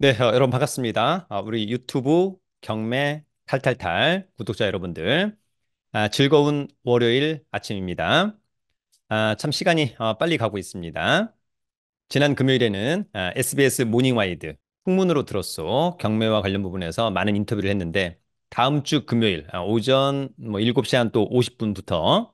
네, 여러분 반갑습니다. 우리 유튜브 경매 탈탈탈 구독자 여러분들, 즐거운 월요일 아침입니다. 참 시간이 빨리 가고 있습니다. 지난 금요일에는 SBS 모닝와이드 풍문으로 들었소 경매와 관련 부분에서 많은 인터뷰를 했는데 다음 주 금요일 오전 뭐 7시 한 또 50분부터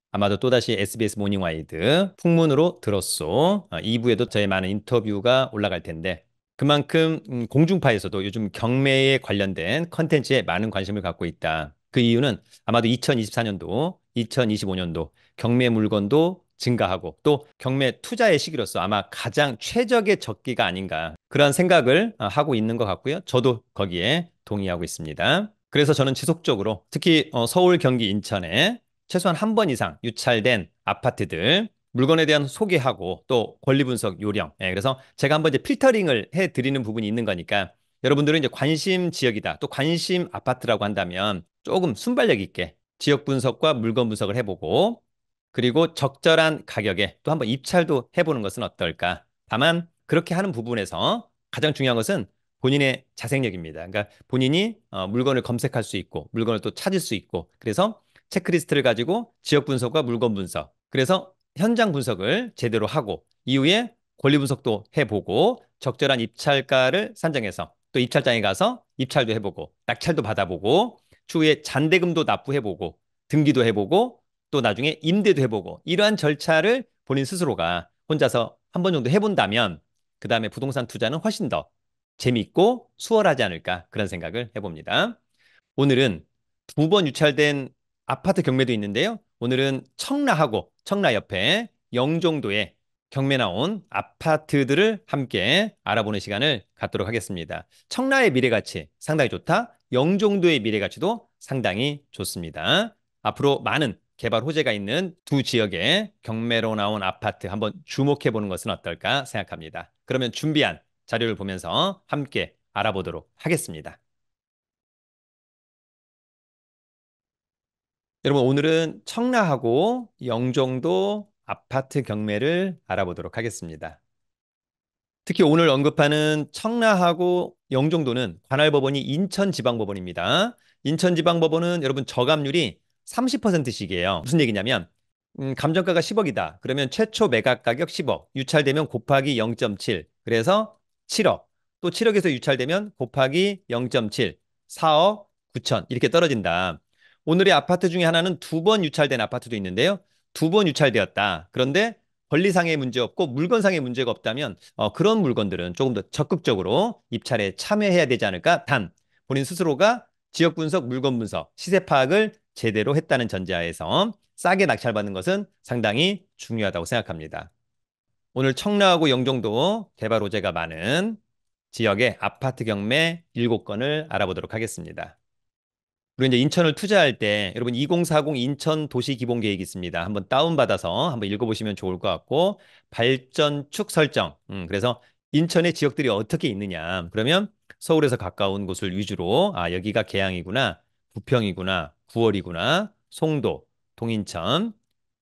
아마도 또다시 SBS 모닝와이드 풍문으로 들었소 2부에도 저의 많은 인터뷰가 올라갈 텐데 그만큼 공중파에서도 요즘 경매에 관련된 컨텐츠에 많은 관심을 갖고 있다. 그 이유는 아마도 2024년도, 2025년도 경매 물건도 증가하고 또 경매 투자의 시기로서 아마 가장 최적의 적기가 아닌가 그런 생각을 하고 있는 것 같고요. 저도 거기에 동의하고 있습니다. 그래서 저는 지속적으로 특히 서울, 경기, 인천에 최소한 한 번 이상 유찰된 아파트들 물건에 대한 소개하고 또 권리 분석 요령. 그래서 제가 한번 이제 필터링을 해 드리는 부분이 있는 거니까 여러분들은 이제 관심 지역이다. 또 관심 아파트라고 한다면 조금 순발력 있게 지역 분석과 물건 분석을 해보고 그리고 적절한 가격에 또 한번 입찰도 해보는 것은 어떨까? 다만 그렇게 하는 부분에서 가장 중요한 것은 본인의 자생력입니다. 그러니까 본인이 물건을 검색할 수 있고 물건을 또 찾을 수 있고 그래서 체크리스트를 가지고 지역 분석과 물건 분석 그래서 현장 분석을 제대로 하고 이후에 권리 분석도 해보고 적절한 입찰가를 산정해서 또 입찰장에 가서 입찰도 해보고 낙찰도 받아보고 추후에 잔대금도 납부해보고 등기도 해보고 또 나중에 임대도 해보고 이러한 절차를 본인 스스로가 혼자서 한 번 정도 해본다면 그 다음에 부동산 투자는 훨씬 더 재미있고 수월하지 않을까 그런 생각을 해봅니다. 오늘은 두 번 유찰된 아파트 경매도 있는데요. 오늘은 청라하고 청라 옆에 영종도에 경매 나온 아파트들을 함께 알아보는 시간을 갖도록 하겠습니다. 청라의 미래가치 상당히 좋다. 영종도의 미래가치도 상당히 좋습니다. 앞으로 많은 개발 호재가 있는 두 지역의 경매로 나온 아파트 한번 주목해 보는 것은 어떨까 생각합니다. 그러면 준비한 자료를 보면서 함께 알아보도록 하겠습니다. 여러분, 오늘은 청라하고 영종도 아파트 경매를 알아보도록 하겠습니다. 특히 오늘 언급하는 청라하고 영종도는 관할법원이 인천지방법원입니다. 인천지방법원은 여러분 저감률이 30%씩이에요. 무슨 얘기냐면 감정가가 10억이다. 그러면 최초 매각 가격 10억. 유찰되면 곱하기 0.7. 그래서 7억. 또 7억에서 유찰되면 곱하기 0.7. 4억 9천. 이렇게 떨어진다. 오늘의 아파트 중에 하나는 두 번 유찰된 아파트도 있는데요. 두 번 유찰되었다. 그런데 권리상의 문제 없고 물건상의 문제가 없다면 그런 물건들은 조금 더 적극적으로 입찰에 참여해야 되지 않을까? 단, 본인 스스로가 지역 분석, 물건 분석, 시세 파악을 제대로 했다는 전제하에서 싸게 낙찰받는 것은 상당히 중요하다고 생각합니다. 오늘 청라하고 영종도 개발 호재가 많은 지역의 아파트 경매 7건을 알아보도록 하겠습니다. 그리고 이제 인천을 투자할 때 여러분 2040 인천 도시 기본 계획이 있습니다. 한번 다운받아서 한번 읽어보시면 좋을 것 같고 발전축 설정. 그래서 인천의 지역들이 어떻게 있느냐. 그러면 서울에서 가까운 곳을 위주로 여기가 계양이구나. 부평이구나. 구월이구나. 송도, 동인천,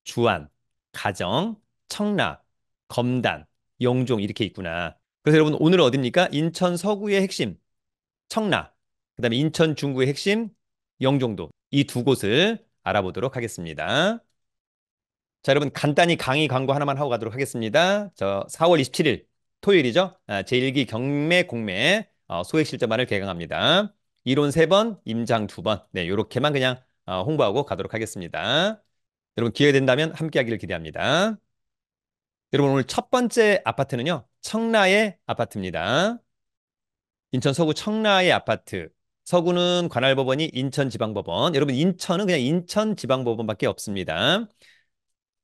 주안, 가정, 청라, 검단, 영종 이렇게 있구나. 그래서 여러분 오늘 어딥니까? 인천 서구의 핵심 청라, 그다음에 인천 중구의 핵심 영종도 이 두 곳을 알아보도록 하겠습니다. 자, 여러분 간단히 강의 광고 하나만 하고 가도록 하겠습니다. 저 4월 27일 토요일이죠. 제1기 경매 공매 소액 실전반을 개강합니다. 이론 3번, 임장 2번. 네, 요렇게만 그냥 홍보하고 가도록 하겠습니다. 여러분 기회 된다면 함께 하기를 기대합니다. 여러분 오늘 첫 번째 아파트는요. 청라의 아파트입니다. 인천 서구 청라의 아파트. 서구는 관할법원이 인천지방법원. 여러분 인천은 그냥 인천지방법원밖에 없습니다.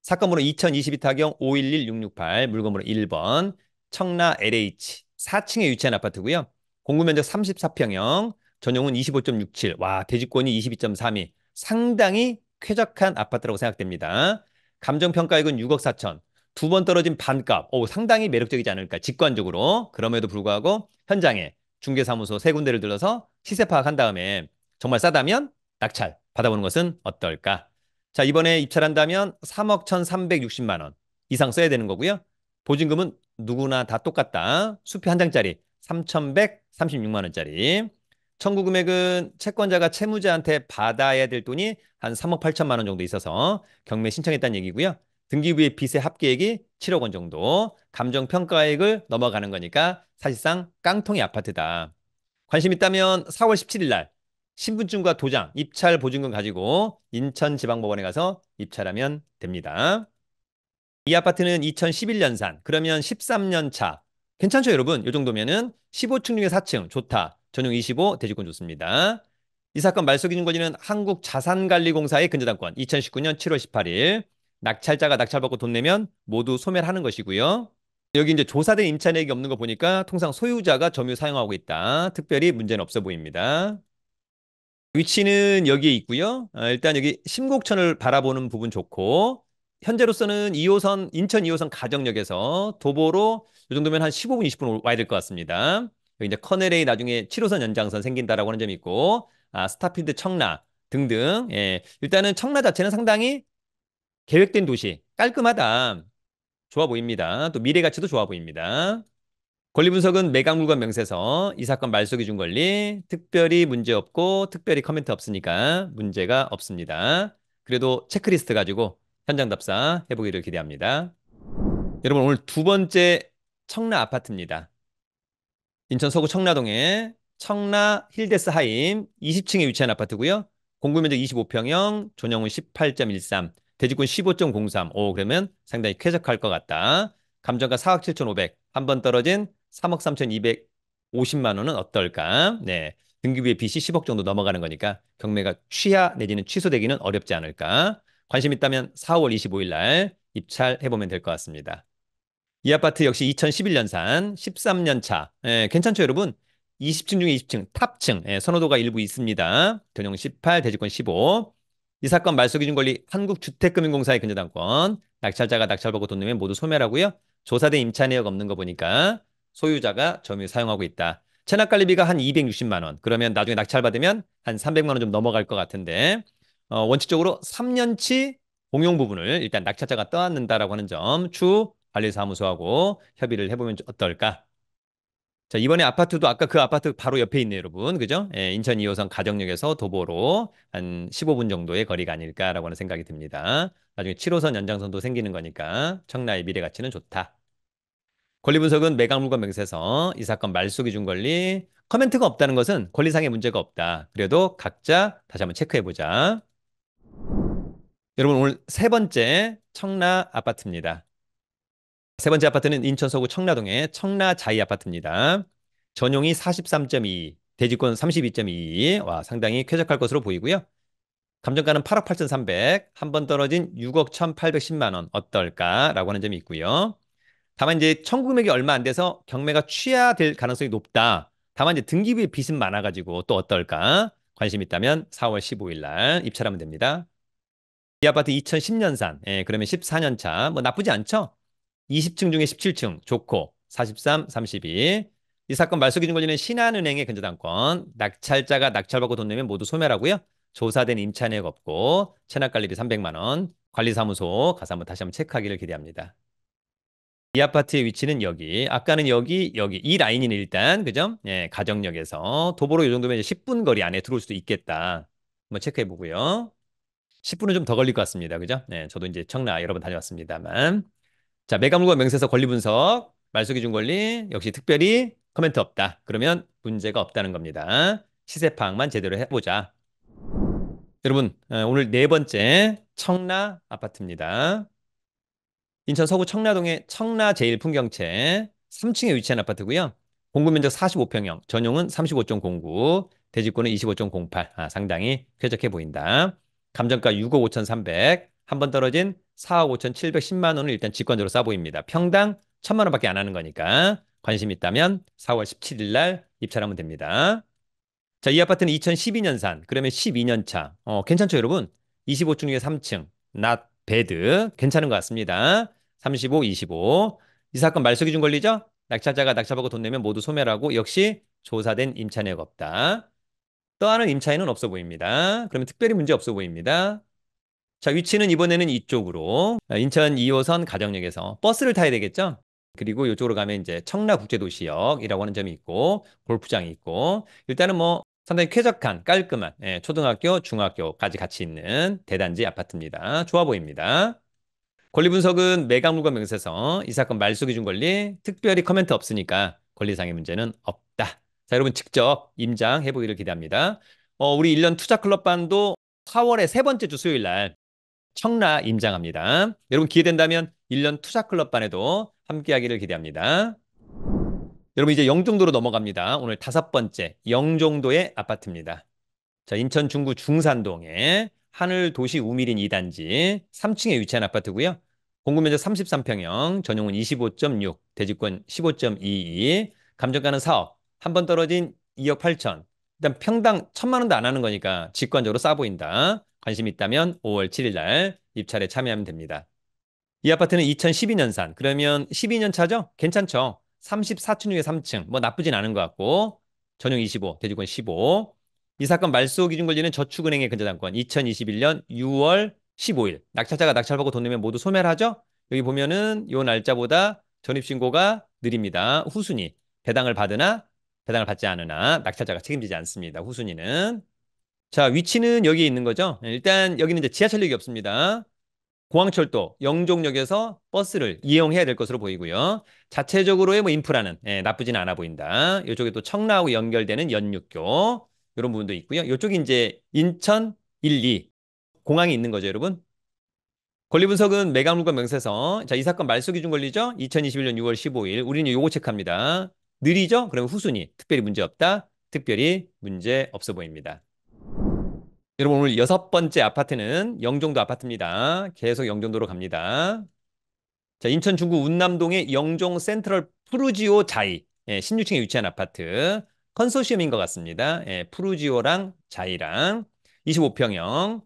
사건 번호 2022타경 511668 물건 번호 1번 청라 LH 4층에 위치한 아파트고요. 공구 면적 34평형 전용은 25.67. 와, 대지권이 22.32. 상당히 쾌적한 아파트라고 생각됩니다. 감정평가액은 6억 4천. 두 번 떨어진 반값. 오, 상당히 매력적이지 않을까 직관적으로. 그럼에도 불구하고 현장에 중개사무소 세 군데를 들러서 시세 파악한 다음에 정말 싸다면 낙찰 받아보는 것은 어떨까? 자, 이번에 입찰한다면 3억 1,360만 원 이상 써야 되는 거고요. 보증금은 누구나 다 똑같다. 수표 한 장짜리 3,136만 원짜리. 청구 금액은 채권자가 채무자한테 받아야 될 돈이 한 3억 8천만 원 정도 있어서 경매 신청했다는 얘기고요. 등기부의 빚의 합계액이 7억 원 정도, 감정평가액을 넘어가는 거니까 사실상 깡통이 아파트다. 관심 있다면 4월 17일 날 신분증과 도장, 입찰 보증금 가지고 인천지방법원에 가서 입찰하면 됩니다. 이 아파트는 2011년산, 그러면 13년 차. 괜찮죠, 여러분? 이 정도면은 15층 중에 4층, 좋다. 전용 25, 대지권 좋습니다. 이 사건 말소 기준 권리는 한국자산관리공사의 근저당권, 2019년 7월 18일. 낙찰자가 낙찰받고 돈 내면 모두 소멸하는 것이고요. 여기 이제 조사된 임차내역이 없는 거 보니까 통상 소유자가 점유 사용하고 있다. 특별히 문제는 없어 보입니다. 위치는 여기에 있고요. 일단 여기 심곡천을 바라보는 부분 좋고, 현재로서는 2호선, 인천 2호선 가정역에서 도보로 이 정도면 한 15분, 20분 와야 될 것 같습니다. 여기 이제 커넬레이 나중에 7호선 연장선 생긴다라고 하는 점이 있고, 스타필드 청라 등등. 예, 일단은 청라 자체는 상당히 계획된 도시, 깔끔하다. 좋아 보입니다. 또 미래 가치도 좋아 보입니다. 권리 분석은 매각 물건 명세서 이 사건 말소 기준 권리 특별히 문제 없고 특별히 커멘트 없으니까 문제가 없습니다. 그래도 체크리스트 가지고 현장 답사 해보기를 기대합니다. 여러분 오늘 두 번째 청라 아파트입니다. 인천 서구 청라동에 청라 힐데스 하임 20층에 위치한 아파트고요. 공구 면적 25평형, 존영은 18.13, 대지권 15.03. 오, 그러면 상당히 쾌적할 것 같다. 감정가 4억 7,500, 한 번 떨어진 3억 3,250만 원은 어떨까? 네. 등기부의 빚이 10억 정도 넘어가는 거니까 경매가 취하 내지는 취소되기는 어렵지 않을까? 관심 있다면 4월 25일 날 입찰해보면 될 것 같습니다. 이 아파트 역시 2011년산 13년 차. 예, 괜찮죠, 여러분? 20층 중에 20층, 탑층. 예, 선호도가 일부 있습니다. 전용 18, 대지권 15. 이 사건 말소 기준 권리 한국주택금융공사의 근저당권. 낙찰자가 낙찰받고 돈 내면 모두 소멸하고요. 조사된 임차 내역 없는 거 보니까 소유자가 점유 사용하고 있다. 체납관리비가 한 260만 원. 그러면 나중에 낙찰받으면 한 300만 원 좀 넘어갈 것 같은데 원칙적으로 3년치 공용 부분을 일단 낙찰자가 떠안는다라고 하는 점 추후 관리사무소하고 협의를 해보면 어떨까? 자, 이번에 아파트도 아까 그 아파트 바로 옆에 있네요, 여러분. 그죠? 예, 인천 2호선 가정역에서 도보로 한 15분 정도의 거리가 아닐까라고 하는 생각이 듭니다. 나중에 7호선 연장선도 생기는 거니까 청라의 미래 가치는 좋다. 권리 분석은 매각 물건 명세서 이 사건 말소 기준 권리 커멘트가 없다는 것은 권리상의 문제가 없다. 그래도 각자 다시 한번 체크해 보자. 여러분 오늘 세 번째 청라 아파트입니다. 세 번째 아파트는 인천 서구 청라동의 청라자이 아파트입니다. 전용이 43.2, 대지권 32.2. 와, 상당히 쾌적할 것으로 보이고요. 감정가는 8억 8,300, 한 번 떨어진 6억 1,810만 원 어떨까라고 하는 점이 있고요. 다만 이제 청구 금액이 얼마 안 돼서 경매가 취하될 가능성이 높다. 다만 이제 등기부에 빚은 많아가지고 또 어떨까? 관심 있다면 4월 15일 날 입찰하면 됩니다. 이 아파트 2010년산, 예, 그러면 14년 차, 뭐 나쁘지 않죠? 20층 중에 17층, 좋고, 43, 32. 이 사건 말소 기준 권리는 신한은행의 근저당권, 낙찰자가 낙찰받고 돈 내면 모두 소멸하고요. 조사된 임차 내역 없고, 체납관리비 300만 원, 관리사무소 가서 한번 다시 한번 체크하기를 기대합니다. 이 아파트의 위치는 여기, 아까는 여기, 이 라인이네 일단, 그죠? 예, 가정역에서 도보로 이 정도면 이제 10분 거리 안에 들어올 수도 있겠다. 한번 체크해 보고요. 10분은 좀 더 걸릴 것 같습니다. 그죠? 네, 저도 이제 청라 여러 번 다녀왔습니다만. 자, 매각물과 명세서 권리 분석, 말소 기준 권리, 역시 특별히 코멘트 없다. 그러면 문제가 없다는 겁니다. 시세 파악만 제대로 해보자. 여러분, 오늘 네 번째 청라 아파트입니다. 인천 서구 청라동의 청라 제일풍경채 3층에 위치한 아파트고요. 공구 면적 45평형, 전용은 35.09, 대지권은 25.08. 상당히 쾌적해 보인다. 감정가 6억 5,300, 한 번 떨어진 4억 5,710만 원을 일단 직관적으로 싸 보입니다. 평당 1,000만 원밖에 안 하는 거니까 관심 있다면 4월 17일 날 입찰하면 됩니다. 자, 이 아파트는 2012년산, 그러면 12년 차. 괜찮죠, 여러분? 25층 중에 3층, not bad. 괜찮은 것 같습니다. 35, 25. 이 사건 말소 기준 권리죠? 낙찰자가 낙찰받고 돈 내면 모두 소멸하고 역시 조사된 임차 내역 없다. 떠하는 임차인은 없어 보입니다. 그러면 특별히 문제 없어 보입니다. 자, 위치는 이번에는 이쪽으로 인천 2호선 가정역에서 버스를 타야 되겠죠? 그리고 이쪽으로 가면 이제 청라국제도시역이라고 하는 점이 있고 골프장이 있고 일단은 뭐 상당히 쾌적한 깔끔한 초등학교, 중학교까지 같이 있는 대단지 아파트입니다. 좋아 보입니다. 권리 분석은 매각물과 명세서, 이 사건 말소 기준 권리, 특별히 커멘트 없으니까 권리상의 문제는 없다. 자, 여러분 직접 임장해 보기를 기대합니다. 우리 1년 투자 클럽반도 4월의 세 번째 주 수요일 날 청라 임장합니다. 여러분 기회 된다면 1년 투자 클럽반에도 함께 하기를 기대합니다. 여러분 이제 영종도로 넘어갑니다. 오늘 다섯 번째 영종도의 아파트입니다. 자, 인천 중구 중산동에 하늘도시 우미린 2단지 3층에 위치한 아파트고요. 공급면적 33평형, 전용은 25.6, 대지권 15.22, 감정가는 4억, 한 번 떨어진 2억 8천. 일단 평당 1,000만 원도 안 하는 거니까 직관적으로 싸 보인다. 관심 있다면 5월 7일 날 입찰에 참여하면 됩니다. 이 아파트는 2012년산. 그러면 12년 차죠? 괜찮죠? 34층 중에 3층. 뭐 나쁘진 않은 것 같고. 전용 25, 대지권 15. 이 사건 말소 기준 권리는 저축은행의 근저당권 2021년 6월 15일. 낙찰자가 낙찰받고 돈 내면 모두 소멸 하죠? 여기 보면은 요 날짜보다 전입신고가 느립니다. 후순위. 배당을 받으나 배당을 받지 않으나 낙찰자가 책임지지 않습니다. 후순위는. 자, 위치는 여기 있는 거죠? 일단 여기는 이제 지하철역이 없습니다. 공항철도 영종역에서 버스를 이용해야 될 것으로 보이고요. 자체적으로의 뭐 인프라는 나쁘진 않아 보인다. 이쪽에 또 청라하고 연결되는 연육교 이런 부분도 있고요. 이쪽이 이제 인천 1, 2 공항이 있는 거죠, 여러분. 권리 분석은 매각물과 명세서. 자, 이 사건 말소 기준 권리죠? 2021년 6월 15일. 우리는 요거 체크합니다. 느리죠? 그러면 후순위. 특별히 문제 없다. 특별히 문제 없어 보입니다. 여러분 오늘 여섯 번째 아파트는 영종도 아파트입니다. 계속 영종도로 갑니다. 자, 인천 중구 운남동의 영종 센트럴 푸르지오 자이 16층에 위치한 아파트 컨소시엄인 것 같습니다. 푸르지오랑 자이랑 25평형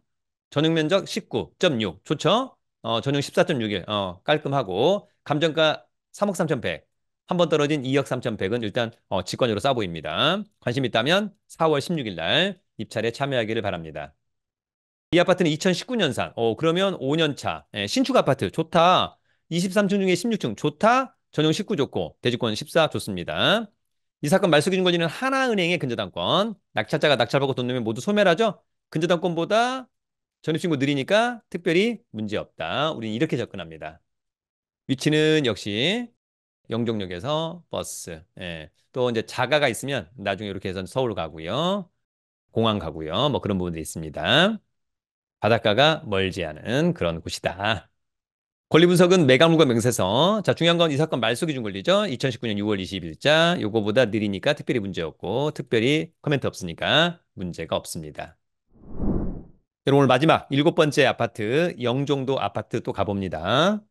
전용 면적 19.6 좋죠? 전용 14.61 깔끔하고 감정가 3억 3,100 한 번 떨어진 2억 3,100은 일단 직관적으로 싸 보입니다. 관심 있다면 4월 16일 날 입찰에 참여하기를 바랍니다. 이 아파트는 2019년산. 그러면 5년 차. 신축 아파트 좋다. 23층 중에 16층 좋다. 전용 19 좋고 대지권 14 좋습니다. 이 사건 말소 기준 권리는 하나은행의 근저당권. 낙찰자가 낙찰받고 돈 내면 모두 소멸하죠. 근저당권보다 전입신고 느리니까 특별히 문제 없다. 우리는 이렇게 접근합니다. 위치는 역시 영종역에서 버스. 또 이제 자가가 있으면 나중에 이렇게 해서 서울 가고요. 공항 가고요. 뭐 그런 부분들이 있습니다. 바닷가가 멀지 않은 그런 곳이다. 권리 분석은 매각물과 명세서. 자, 중요한 건 이 사건 말소 기준 권리죠. 2019년 6월 20일자. 요거보다 느리니까 특별히 문제 없고 특별히 코멘트 없으니까 문제가 없습니다. 여러분 오늘 마지막 일곱 번째 아파트 영종도 아파트 또 가봅니다.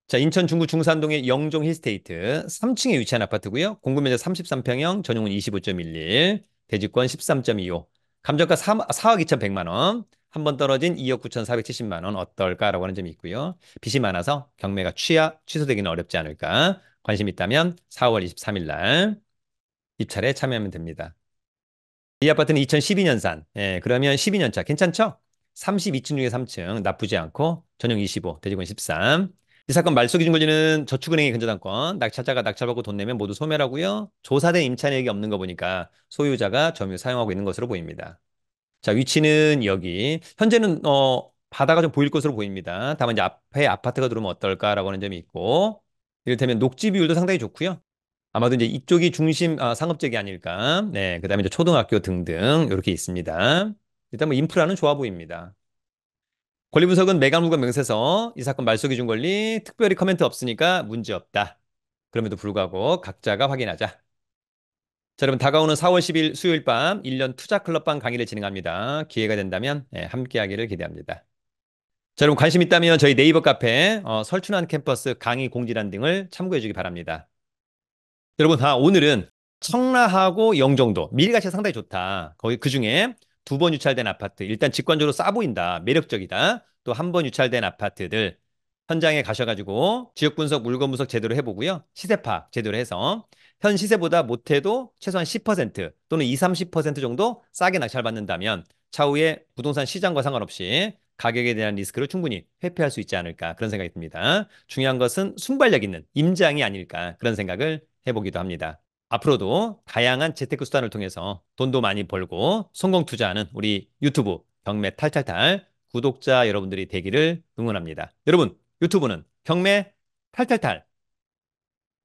자, 인천 중구 중산동의 영종 힐스테이트 3층에 위치한 아파트고요. 공급면적 33평형, 전용은 25.11, 대지권 13.25, 감정가 4억 2,100만 원, 한 번 떨어진 2억 9,470만 원 어떨까라고 하는 점이 있고요. 빚이 많아서 경매가 취소되기는 어렵지 않을까. 관심 있다면 4월 23일 날 입찰에 참여하면 됩니다. 이 아파트는 2012년산. 그러면 12년 차 괜찮죠? 32층 중에 3층 나쁘지 않고 전용 25, 대지권 13. 이 사건 말소 기준 권리는 저축은행의 근저당권, 낙찰자가 낙찰받고 돈 내면 모두 소멸하고요. 조사된 임차인에게 없는 거 보니까 소유자가 점유 사용하고 있는 것으로 보입니다. 자, 위치는 여기. 현재는 바다가 좀 보일 것으로 보입니다. 다만 이제 앞에 아파트가 들어오면 어떨까라고 하는 점이 있고, 이를테면 녹지 비율도 상당히 좋고요. 아마도 이제 이쪽이 중심 상업적이 아닐까. 네, 그다음에 이제 초등학교 등등 이렇게 있습니다. 일단 뭐 인프라는 좋아 보입니다. 권리 분석은 매각물과 명세서. 이 사건 말소 기준 권리 특별히 커멘트 없으니까 문제 없다. 그럼에도 불구하고 각자가 확인하자. 자, 여러분 다가오는 4월 10일 수요일 밤 1년 투자 클럽방 강의를 진행합니다. 기회가 된다면 함께 하기를 기대합니다. 자, 여러분 관심 있다면 저희 네이버 카페 설춘환 캠퍼스 강의 공지란 등을 참고해 주기 바랍니다. 여러분, 오늘은 청라하고 영종도 미래 가치가 상당히 좋다. 거기 그중에 두 번 유찰된 아파트 일단 직관적으로 싸 보인다. 매력적이다. 또 한 번 유찰된 아파트들 현장에 가셔가지고 지역 분석, 물건 분석 제대로 해보고요. 시세 파악 제대로 해서 현 시세보다 못해도 최소한 10% 또는 20, 30% 정도 싸게 낙찰받는다면 차후에 부동산 시장과 상관없이 가격에 대한 리스크를 충분히 회피할 수 있지 않을까 그런 생각이 듭니다. 중요한 것은 순발력 있는 임장이 아닐까 그런 생각을 해보기도 합니다. 앞으로도 다양한 재테크 수단을 통해서 돈도 많이 벌고 성공 투자하는 우리 유튜브 경매 탈탈탈 구독자 여러분들이 되기를 응원합니다. 여러분, 유튜브는 경매 탈탈탈